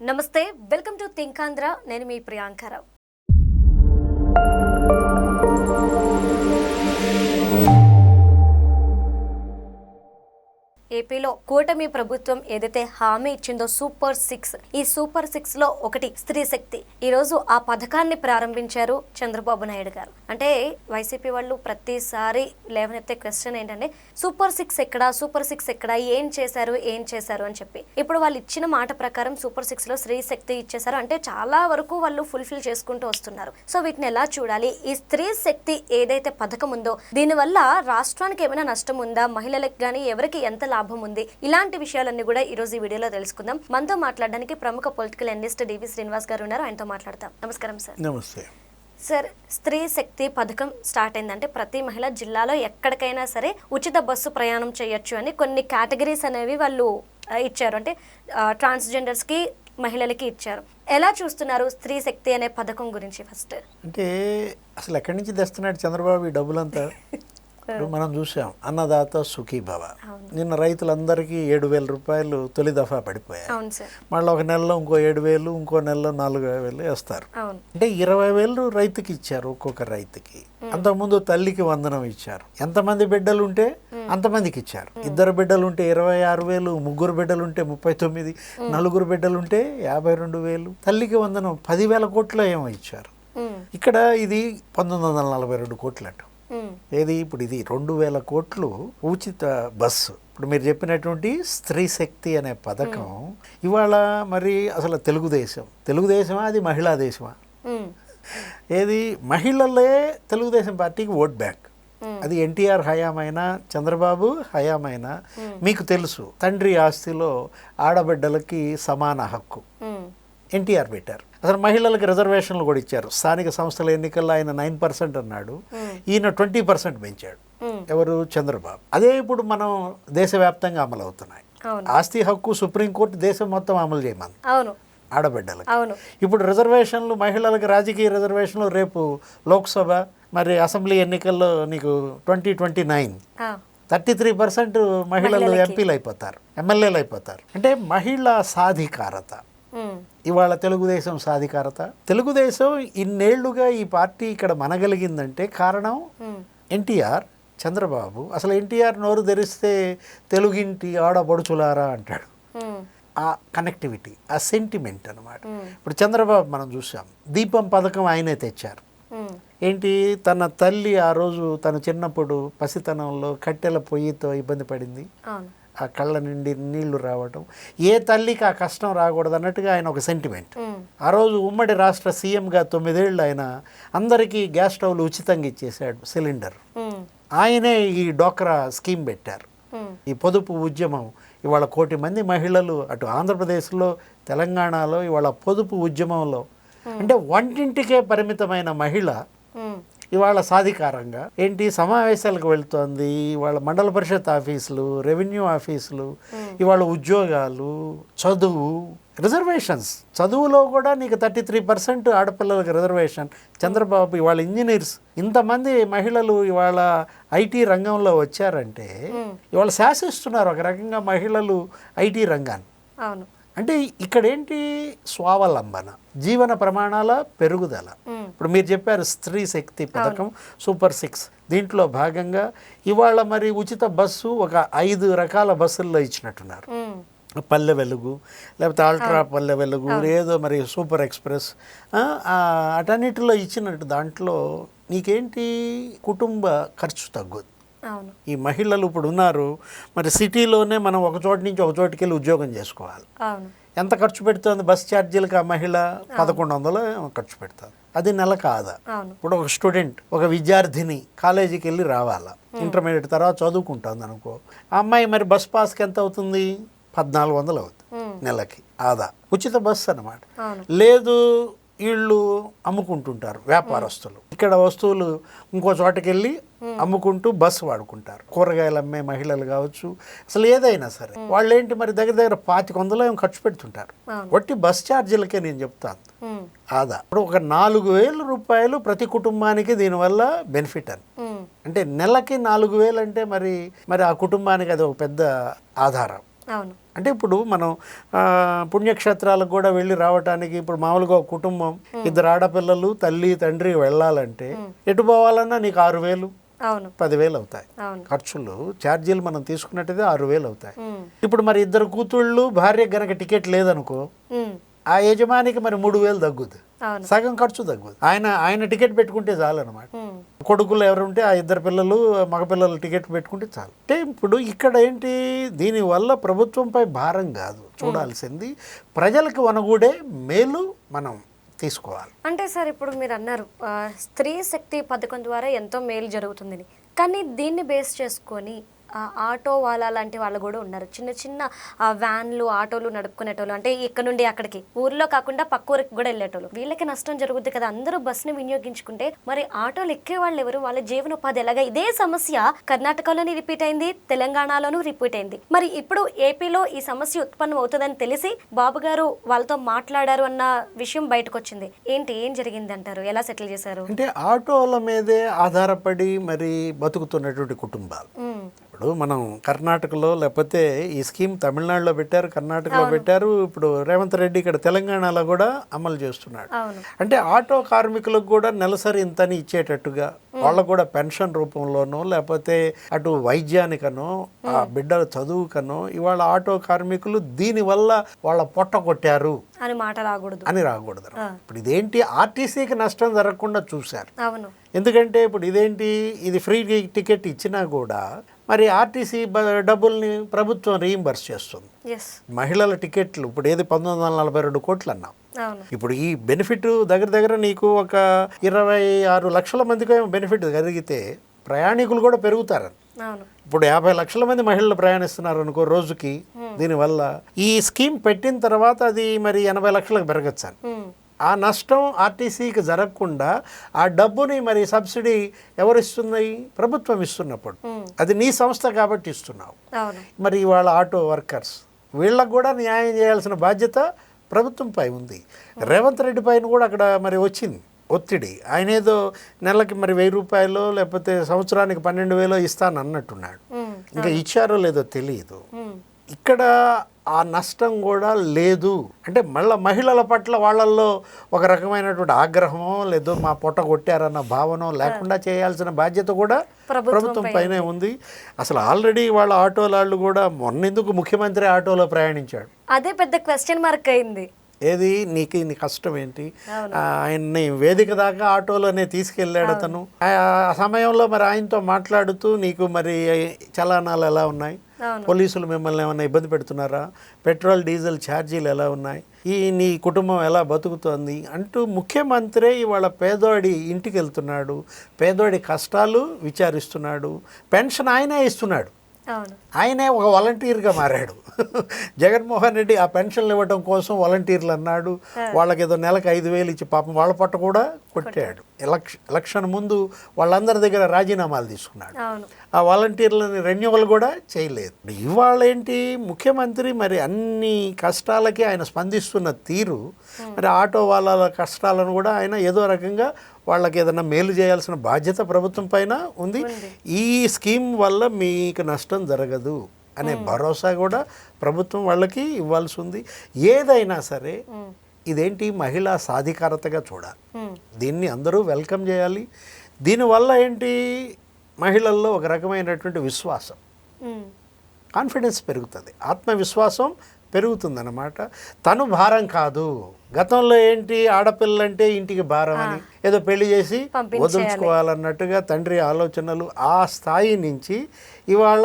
నమస్తే, welcome to think Andhra. నేను మీ ప్రియాంకరావు. ఏపీలో కూటమి ప్రభుత్వం ఏదైతే హామీ ఇచ్చిందో సూపర్ 6, ఈ సూపర్ 6 లో ఒకటి స్త్రీ శక్తి. ఈరోజు ఆ పథకాన్ని ప్రారంభించారు చంద్రబాబు నాయుడు గారు. అంటే వైసీపీ వాళ్ళు ప్రతిసారి లేవనెత్తే క్వశ్చన్ ఏంటంటే సూపర్ 6 ఎక్కడా, సూపర్ 6 ఎక్కడా, ఏం చేశారు అని చెప్పి. ఇప్పుడు వాళ్ళు ఇచ్చిన మాట ప్రకారం సూపర్ 6 లో స్త్రీ శక్తి ఇచ్చేశారు. అంటే చాలా వరకు వాళ్ళు ఫుల్ఫిల్ చేసుకుంటూ వస్తున్నారు. సో వీటిని ఎలా చూడాలి? ఈ స్త్రీ శక్తి ఏదైతే పథకం ఉందో దీనివల్ల రాష్ట్రానికి ఏమైనా నష్టం ఉందా, మహిళలకు కానీ ఎవరికి ఎంత లాభం ఉంది, ఇలాంటి విషయాలన్నీ కూడా ఈ రోజు ఈ వీడియోలో తెలుసుకుందాం. మనతో మాట్లాడడానికి ప్రముఖ పొలిటికల్ అనలిస్ట్ డివి శ్రీనివాస్ గారు ఉన్నారు. ఆయనతో మాట్లాడతాం. నమస్కారం సార్. నమస్తే సార్, స్త్రీ శక్తి పథకం స్టార్ట్ అయిందంటే ప్రతి మహిళ జిల్లాలో ఎక్కడికైనా సరే ఉచిత బస్సు ప్రయాణం చేయొచ్చు అని కొన్ని కేటగిరీస్ అనేవి వాళ్ళు ఇచ్చారు. అంటే ట్రాన్స్జెండర్స్ కి, మహిళలకి ఇచ్చారు. ఎలా చూస్తున్నారు స్త్రీ శక్తి అనే పథకం గురించి? ఫస్ట్ అంటే అసలు ఎక్కడి నుంచి తెస్తున్నాడు చంద్రబాబు ఈ డబ్బులంతా? మనం చూసాం, అన్నదాత సుఖీభవ. నిన్న రైతులందరికీ 7,000 రూపాయలు తొలి దఫా పడిపోయాయి. మళ్ళీ ఒక నెలలో ఇంకో 7,000, ఇంకో నెలలో 4,000 వేస్తారు. అంటే 20,000 రైతుకి ఇచ్చారు, ఒక్కొక్క రైతుకి. అంతకుముందు తల్లికి వందనం ఇచ్చారు. ఎంతమంది బిడ్డలు ఉంటే అంతమందికి ఇచ్చారు. 2 బిడ్డలు ఉంటే 26,000, 3 బిడ్డలు ఉంటే 39, 4 బిడ్డలు ఉంటే 52,000. తల్లికి వందనం 10,000 కోట్లు ఏమో ఇచ్చారు. ఇక్కడ ఇది 1942 కోట్లు అంట. ఏది ఇప్పుడు ఇది 2,000 కోట్లు ఉచిత బస్సు. ఇప్పుడు మీరు చెప్పినటువంటి స్త్రీ శక్తి అనే పథకం ఇవాళ మరి అసలు తెలుగుదేశమా అది మహిళా దేశమా? ఏది మహిళలే తెలుగుదేశం పార్టీకి ఓట్ బ్యాంక్. అది ఎన్టీఆర్ హయామైనా చంద్రబాబు హయామైనా మీకు తెలుసు, తండ్రి ఆస్తిలో ఆడబిడ్డలకి సమాన హక్కు ఎన్టీఆర్ పెట్టారు. అసలు మహిళలకు రిజర్వేషన్లు కూడా ఇచ్చారు. స్థానిక సంస్థల ఎన్నికల్లో ఆయన 9% అన్నాడు, ఈయన 20% పెంచాడు. ఎవరు? చంద్రబాబు. అదే ఇప్పుడు మనం దేశవ్యాప్తంగా అమలు అవుతున్నాయి. ఆస్తి హక్కు సుప్రీంకోర్టు దేశం మొత్తం అమలు చేయమని ఆడబిడ్డలకు. ఇప్పుడు రిజర్వేషన్లు, మహిళలకు రాజకీయ రిజర్వేషన్లు రేపు లోక్సభ మరి అసెంబ్లీ ఎన్నికల్లో నీకు 2029 33% మహిళలు ఎంపీలు అయిపోతారు, ఎమ్మెల్యేలు అయిపోతారు. అంటే మహిళా సాధికారత ఇవాళ తెలుగుదేశం సాధికారత. తెలుగుదేశం ఇన్నేళ్లుగా ఈ పార్టీ ఇక్కడ మనగలిగిందంటే కారణం ఎన్టీఆర్, చంద్రబాబు. అసలు ఎన్టీఆర్ నోరు తెరిస్తే తెలుగింటి ఆడపడుచులారా అంటాడు. ఆ కనెక్టివిటీ, ఆ సెంటిమెంట్ అనమాట. ఇప్పుడు చంద్రబాబు మనం చూసాం, దీపం పథకం ఆయనే తెచ్చారు. ఏంటి, తన తల్లి ఆ రోజు తన చిన్నప్పుడు పసితనంలో కట్టెల పొయ్యితో ఇబ్బంది పడింది, ఆ కళ్ళ నుండి నీళ్లు రావటం. ఏ తల్లికి ఆ కష్టం రాకూడదు అన్నట్టుగా ఆయన ఒక సెంటిమెంట్. ఆ రోజు ఉమ్మడి రాష్ట్ర సీఎంగా 9 ఏళ్ళు ఆయన అందరికీ గ్యాస్ స్టవ్లు ఉచితంగా ఇచ్చేసాడు, సిలిండర్. ఆయనే ఈ డోక్రా స్కీమ్ పెట్టారు. ఈ పొదుపు ఉద్యమం ఇవాళ 1 కోటి మంది మహిళలు అటు ఆంధ్రప్రదేశ్లో, తెలంగాణలో ఇవాళ పొదుపు ఉద్యమంలో, అంటే వంటింటికే పరిమితమైన మహిళ ఇవాళ సాధికారంగా ఏంటి సమావేశాలకు వెళ్తోంది. ఇవాళ మండల పరిషత్ ఆఫీసులు, రెవెన్యూ ఆఫీసులు, ఇవాళ ఉద్యోగాలు, చదువు, రిజర్వేషన్స్. చదువులో కూడా నీకు 33% ఆడపిల్లలకు రిజర్వేషన్. చంద్రబాబు ఇవాళ ఇంజనీర్స్, ఇంతమంది మహిళలు ఇవాళ ఐటీ రంగంలో వచ్చారంటే ఇవాళ శాసిస్తున్నారు ఒక రకంగా మహిళలు ఐటీ రంగాన్ని. అంటే ఇక్కడ ఏంటి, స్వావలంబన, జీవన ప్రమాణాల పెరుగుదల. ఇప్పుడు మీరు చెప్పారు స్త్రీ శక్తి పథకం సూపర్ 6, దీంట్లో భాగంగా ఇవాళ మరి ఉచిత బస్సు ఒక 5 రకాల బస్సుల్లో ఇచ్చినట్టున్నారు. పల్లె వెలుగు, లేకపోతే అల్ట్రా పల్లె వెలుగు, ఏదో మరి సూపర్ ఎక్స్ప్రెస్, అటన్నిటిలో ఇచ్చినట్టు. దాంట్లో నీకేంటి, కుటుంబ ఖర్చు తగ్గుద్ది. ఈ మహిళలు ఇప్పుడు ఉన్నారు మరి సిటీలోనే మనం ఒక చోటు నుంచి ఒక చోటుకి వెళ్ళి ఉద్యోగం చేసుకోవాలి. ఎంత ఖర్చు పెడుతుంది బస్ ఛార్జీలకు? ఆ మహిళ 1,100 ఖర్చు పెడుతుంది. అది నెల కాదా? ఇప్పుడు ఒక స్టూడెంట్, ఒక విద్యార్థిని కాలేజీకి వెళ్ళి రావాలా, ఇంటర్మీడియట్ తర్వాత చదువుకుంటుంది అనుకో, ఆ అమ్మాయి మరి బస్ పాస్కి ఎంత అవుతుంది? 1,400 అవుతుంది నెలకి ఆదా. ఉచిత బస్సు అన్నమాట. లేదు, వీళ్ళు అమ్ముకుంటుంటారు, వ్యాపారస్తులు ఇక్కడ వస్తువులు ఇంకో చోటకి వెళ్ళి అమ్ముకుంటూ బస్సు వాడుకుంటారు. కూరగాయలు అమ్మే మహిళలు కావచ్చు, అసలు ఏదైనా సరే వాళ్ళు ఏంటి మరి దగ్గర 2,500 ఏం ఖర్చు పెడుతుంటారు. వట్టి బస్ ఛార్జీలకే నేను చెప్తాను ఆదా. ఇప్పుడు ఒక 4,000 రూపాయలు ప్రతి కుటుంబానికి దీనివల్ల బెనిఫిట్ అని. అంటే నెలకి 4,000 అంటే మరి ఆ కుటుంబానికి అది ఒక పెద్ద ఆధారం. అవును. అంటే ఇప్పుడు మనం పుణ్యక్షేత్రాలకు కూడా వెళ్ళి రావటానికి ఇప్పుడు మామూలుగా ఒక కుటుంబం 2 ఆడపిల్లలు తల్లి తండ్రి వెళ్ళాలంటే ఎటు పోవాలన్నా నీకు 6,000 అవును 10,000 అవుతాయి అవును ఖర్చులు. ఛార్జీలు మనం తీసుకున్నట్టయితే 6,000 అవుతాయి. ఇప్పుడు మరి 2 కూతుళ్ళు భార్య గనక టికెట్ లేదనుకో ఆ యజమానికి మరి 3,000 తగ్గుద్ది, అవును సగం ఖర్చు తగ్గుద్ది. ఆయన టికెట్ పెట్టుకుంటే చాలు అనమాట. కొడుకులు ఎవరు ఉంటే ఆ 2 పిల్లలు మగపిల్లలు టికెట్ పెట్టుకుంటే చాలు. అంటే ఇప్పుడు ఇక్కడ ఏంటి, దీనివల్ల ప్రభుత్వంపై భారం కాదు చూడాల్సింది, ప్రజలకు వనగూడే మేలు మనం తీసుకోవాలి. అంటే సార్ ఇప్పుడు మీరు అన్నారు స్త్రీ శక్తి పథకం ద్వారా ఎంతో మేలు జరుగుతుందని, కానీ దీన్ని బేస్ చేసుకొని ఆటో వాళ్ళ లాంటి వాళ్ళు కూడా ఉన్నారు. చిన్న చిన్న వ్యాన్లు ఆటోలు నడుపుకునేటోళ్ళు, అంటే ఇక్కడ నుండి అక్కడికి ఊర్లో కాకుండా పక్క ఊరికి కూడా వెళ్ళేటోళ్ళు. వీళ్ళకి నష్టం జరుగుద్ది కదా. అందరూ బస్సుని వినియోగించుకుంటే మరి ఆటోలు ఎక్కే వాళ్ళు ఎవరు, వాళ్ళ జీవనోపాధి ఎలాగా? ఇదే సమస్య కర్ణాటకలోని రిపీట్ అయింది, తెలంగాణలోనూ రిపీట్ అయింది. మరి ఇప్పుడు ఏపీలో ఈ సమస్య ఉత్పన్నం అవుతుందని తెలిసి బాబు గారు వాళ్ళతో మాట్లాడారు అన్న విషయం బయటకు వచ్చింది. ఏం జరిగింది అంటారు? ఎలా సెటిల్ చేశారు? అంటే ఆటోల మీదే ఆధారపడి మరి బతుకుతున్నటువంటి కుటుంబాలు. ఇప్పుడు మనం కర్ణాటకలో లేకపోతే ఈ స్కీమ్ తమిళనాడులో పెట్టారు, కర్ణాటకలో పెట్టారు, ఇప్పుడు రేవంత్ రెడ్డి ఇక్కడ తెలంగాణలో కూడా అమలు చేస్తున్నాడు. అంటే ఆటో కార్మికులకు కూడా నెలసరి ఇంతని ఇచ్చేటట్టుగా, వాళ్ళకు కూడా పెన్షన్ రూపంలోనో లేకపోతే అటు వైద్యానికనో ఆ బిడ్డల చదువుకనో ఇవాళ ఆటో కార్మికులు దీనివల్ల వాళ్ళ పొట్ట కొట్టారు అని మాట రాకూడదు. ఇప్పుడు ఇదేంటి, ఆర్టీసీకి నష్టం జరగకుండా చూశారు. అవును. ఎందుకంటే ఇప్పుడు ఇది ఫ్రీ టికెట్ ఇచ్చినా కూడా మరి ఆర్టీసీ డబ్బుల్ని ప్రభుత్వం రీయింబర్స్ చేస్తుంది. మహిళల టికెట్లు ఇప్పుడు 1942 కోట్లు అన్నాం. ఇప్పుడు ఈ బెనిఫిట్ దగ్గర నీకు ఒక 26 లక్షల మందికి బెనిఫిట్ కలిగితే ప్రయాణికులు కూడా పెరుగుతారని. ఇప్పుడు 50 లక్షల మంది మహిళలు ప్రయాణిస్తున్నారు అనుకో రోజుకి. దీనివల్ల ఈ స్కీమ్ పెట్టిన తర్వాత అది మరి 80 లక్షలకు పెరగచ్చు. ఆ నష్టం ఆర్టీసీకి జరగకుండా ఆ డబ్బుని మరి సబ్సిడీ ఎవరు ఇస్తున్నాయి? ప్రభుత్వం ఇస్తున్నప్పుడు అది నీ సంస్థ కాబట్టి ఇస్తున్నావు. మరి ఇవాళ ఆటో వర్కర్స్ వీళ్ళకు కూడా న్యాయం చేయాల్సిన బాధ్యత ప్రభుత్వంపై ఉంది. రేవంత్ రెడ్డి పైన కూడా అక్కడ మరి వచ్చింది ఒత్తిడి. ఆయన ఏదో నెలకి మరి 1,000 రూపాయలు లేకపోతే సంవత్సరానికి 12,000 ఇస్తాను అన్నట్టున్నాడు. ఇంకా ఇచ్చారో లేదో తెలియదు. ఇక్కడ ఆ నష్టం కూడా లేదు. అంటే మళ్ళీ మహిళల పట్ల వాళ్ళల్లో ఒక రకమైనటువంటి ఆగ్రహమో లేదో మా పొట్ట కొట్టారన్న భావనో లేకుండా చేయాల్సిన బాధ్యత కూడా ప్రభుత్వం పైనే ఉంది. అసలు ఆల్రెడీ వాళ్ళ ఆటోలాళ్ళు కూడా మొన్నెందుకు ముఖ్యమంత్రి ఆటోలో ప్రయాణించాడు, అదే పెద్ద క్వశ్చన్ మార్క్ అయింది. ఏది నీ కష్టం ఏంటి? ఆయన్ని వేదిక దాకా ఆటోలోనే తీసుకెళ్ళాడు అతను. ఆ సమయంలో మరి ఆయనతో మాట్లాడుతూ నీకు మరి చలానాలు ఎలా ఉన్నాయి, పోలీసులు మిమ్మల్ని ఏమైనా ఇబ్బంది పెడుతున్నారా, పెట్రోల్ డీజిల్ ఛార్జీలు ఎలా ఉన్నాయి, నీ కుటుంబం ఎలా బతుకుతోంది అంటూ ముఖ్యమంత్రి ఇవాళ పేదోడి ఇంటికి వెళ్తున్నాడు, పేదోడి కష్టాలు విచారిస్తున్నాడు. పెన్షన్ ఆయనే ఇస్తున్నాడు, ఆయనే ఒక వాలంటీర్గా మారాడు. జగన్మోహన్ రెడ్డి ఆ పెన్షన్లు ఇవ్వడం కోసం వాలంటీర్లు అన్నాడు. వాళ్ళకి ఏదో నెలకు 5,000 ఇచ్చి పాపం వాళ్ళ పట్ట కూడా కొట్టాడు. ఎలక్షన్ ముందు వాళ్ళందరి దగ్గర రాజీనామాలు తీసుకున్నాడు. ఆ వాలంటీర్లని రెన్యువల్ కూడా చేయలేదు. ఇవాళ ఏంటి, ముఖ్యమంత్రి మరి అన్ని కష్టాలకి ఆయన స్పందిస్తున్న తీరు, మరి ఆటో వాళ్ళ కష్టాలను కూడా ఆయన ఏదో రకంగా వాళ్ళకి ఏదైనా మేలు చేయాల్సిన బాధ్యత ప్రభుత్వం పైన ఉంది. ఈ స్కీమ్ వల్ల మీకు నష్టం జరగదు అనే భరోసా కూడా ప్రభుత్వం వాళ్ళకి ఇవ్వాల్సి ఉంది. ఏదైనా సరే ఇదేంటి, మహిళా సాధికారతగా చూడాలి. దీన్ని అందరూ వెల్కమ్ చేయాలి. దీనివల్ల ఏంటి, మహిళల్లో ఒక రకమైనటువంటి విశ్వాసం, కాన్ఫిడెన్స్ పెరుగుతుంది, ఆత్మవిశ్వాసం పెరుగుతుందన్నమాట. తను భారం కాదు. గతంలో ఏంటి, ఆడపిల్లంటే ఇంటికి భారం అని ఏదో పెళ్లి చేసి వదులుచుకోవాలన్నట్టుగా తండ్రి ఆలోచనలు. ఆ స్థాయి నుంచి ఇవాళ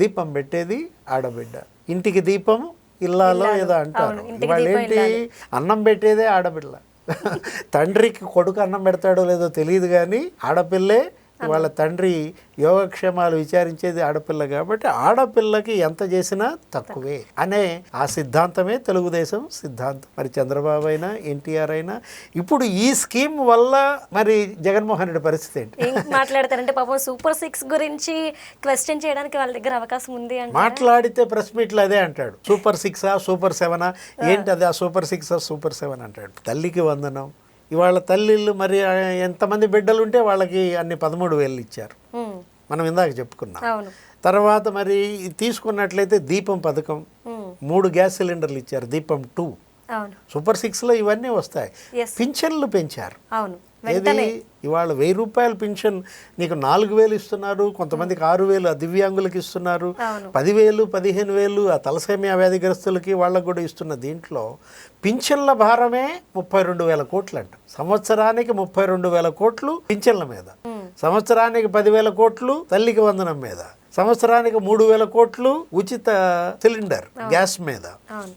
దీపం పెట్టేది ఆడబిడ్డ. ఇంటికి దీపం ఇల్లాలో ఏదో అంటారు. ఇవాళ ఏంటి, అన్నం పెట్టేదే ఆడపిల్ల. తండ్రికి కొడుకు అన్నం పెడతాడో లేదో తెలియదు కానీ ఆడపిల్లే వాళ్ళ తండ్రి యోగక్షేమాలు విచారించేది ఆడపిల్ల. కాబట్టి ఆడపిల్లకి ఎంత చేసినా తక్కువే అనే ఆ సిద్ధాంతమే తెలుగుదేశం సిద్ధాంతం. మరి చంద్రబాబు అయినా ఎన్టీఆర్ అయినా ఇప్పుడు ఈ స్కీమ్ వల్ల మరి జగన్మోహన్ రెడ్డి పరిస్థితి ఏంటి మాట్లాడతారంటే పాపం సూపర్ 6 గురించి క్వశ్చన్ చేయడానికి వాళ్ళ దగ్గర అవకాశం ఉంది అంటే మాట్లాడితే ప్రెస్ మీట్లో అదే అంటాడు, సూపర్ 6 సూపర్ 7 ఏంటి అది, ఆ సూపర్ 6 సూపర్ 7 అంటాడు. తల్లికి వందనం. ఇవాళ తల్లిళ్ళు మరి ఎంతమంది బిడ్డలు ఉంటే వాళ్ళకి అన్ని 13,000 ఇచ్చారు, మనం ఇందాక చెప్పుకున్నాం. తర్వాత మరి తీసుకున్నట్లయితే దీపం పథకం 3 గ్యాస్ సిలిండర్లు ఇచ్చారు, దీపం 2. అవును. సూపర్ 6లో ఇవన్నీ వస్తాయి. Yes. పింఛన్లు పెంచారు. అవును. ఏది ఇవాళ 1000 రూపాయల పింఛన్ నీకు 4000 ఇస్తున్నారు, కొంతమందికి 6000 దివ్యాంగులకు ఇస్తున్నారు, 10,000 15,000 ఆ తలసేమియా వ్యాధిగ్రస్తులకి వాళ్ళకు కూడా ఇస్తున్న దీంట్లో పింఛన్ల భారమే 32,000 కోట్లు అంట. సంవత్సరానికి 32,000 కోట్లు పింఛన్ల మీద, సంవత్సరానికి 10,000 కోట్లు తల్లికి వందనం మీద, సంవత్సరానికి 3,000 కోట్లు ఉచిత సిలిండర్ గ్యాస్ మీద.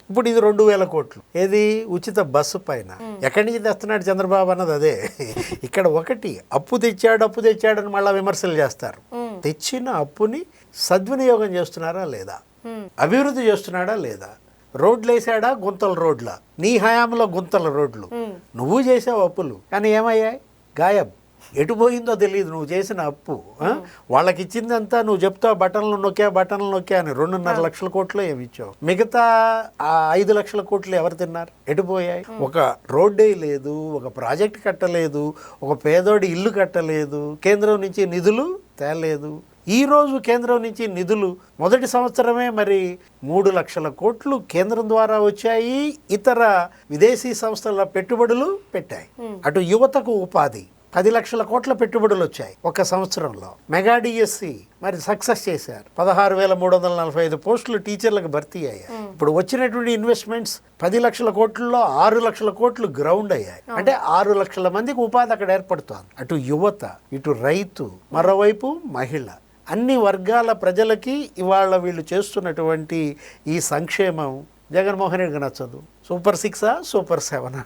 ఇప్పుడు ఇది 2,000 కోట్లు ఏది ఉచిత బస్సు పైన. ఎక్కడి నుంచి తెస్తున్నాడు చంద్రబాబు అన్నది అదే. ఇక్కడ ఒకటి అప్పు తెచ్చాడని మళ్ళీ విమర్శలు చేస్తారు. తెచ్చిన అప్పుని సద్వినియోగం చేస్తున్నారా లేదా, అభివృద్ధి చేస్తున్నాడా లేదా, రోడ్లు వేసాడా గుంతల రోడ్ల, నీ హయాంలో గుంతల రోడ్లు, నువ్వు చేసావు అప్పులు కానీ ఏమయ్యాయి, గాయబ్, ఎటు పోయిందో తెలియదు నువ్వు చేసిన అప్పు. వాళ్ళకి ఇచ్చిందంతా నువ్వు చెప్తావు బటన్లు నొక్కా అని 2.5 లక్షల కోట్లు ఏమి ఇచ్చావు, మిగతా 5 లక్షల కోట్లు ఎవరు తిన్నారు, ఎటు పోయాయి? ఒక రోడ్డే లేదు, ఒక ప్రాజెక్ట్ కట్టలేదు, ఒక పేదోడి ఇల్లు కట్టలేదు, కేంద్రం నుంచి నిధులు తేలేదు. ఈరోజు కేంద్రం నుంచి నిధులు మొదటి సంవత్సరమే మరి 3 లక్షల కోట్లు కేంద్రం ద్వారా వచ్చాయి, ఇతర విదేశీ సంస్థల పెట్టుబడులు పెట్టాయి. అటు యువతకు ఉపాధి 10 లక్షల కోట్ల పెట్టుబడులు వచ్చాయి ఒక సంవత్సరంలో. మెగా డిఎస్సి మరి సక్సెస్ చేశారు, 16,345 పోస్టులు టీచర్లకు భర్తీ అయ్యాయి. ఇప్పుడు వచ్చినటువంటి ఇన్వెస్ట్మెంట్స్ 10 లక్షల కోట్లలో 6 లక్షల కోట్లు గ్రౌండ్ అయ్యాయి. అంటే 6 లక్షల మందికి ఉపాధి అక్కడ ఏర్పడుతోంది. అటు యువత, ఇటు రైతు, మరోవైపు మహిళ, అన్ని వర్గాల ప్రజలకి ఇవాళ వీళ్ళు చేస్తున్నటువంటి ఈ సంక్షేమం జగన్మోహన్ రెడ్డికి నచ్చదు. Super 6 super 7?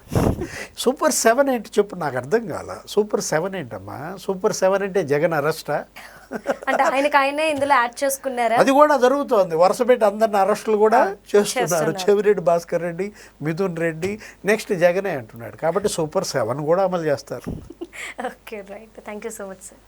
సూపర్ 7 ఏంటి చెప్పు, నాకు అర్థం కాల. సూపర్ 7 ఏంటమ్మా? సూపర్ 7 అంటే జగన్ అరెస్టా? అంటే ఆయనే ఇందులో యాడ్ చేసుకున్నారా? అది కూడా జరుగుతోంది, వరుస పెట్టి అందరిని అరెస్టులు కూడా చేస్తున్నారు. చెవిరెడ్డి భాస్కర్ రెడ్డి, మిథున్ రెడ్డి, నెక్స్ట్ జగనే అంటున్నాడు. కాబట్టి సూపర్ 7 కూడా అమలు చేస్తారు. Okay, right. Thank you so much sir.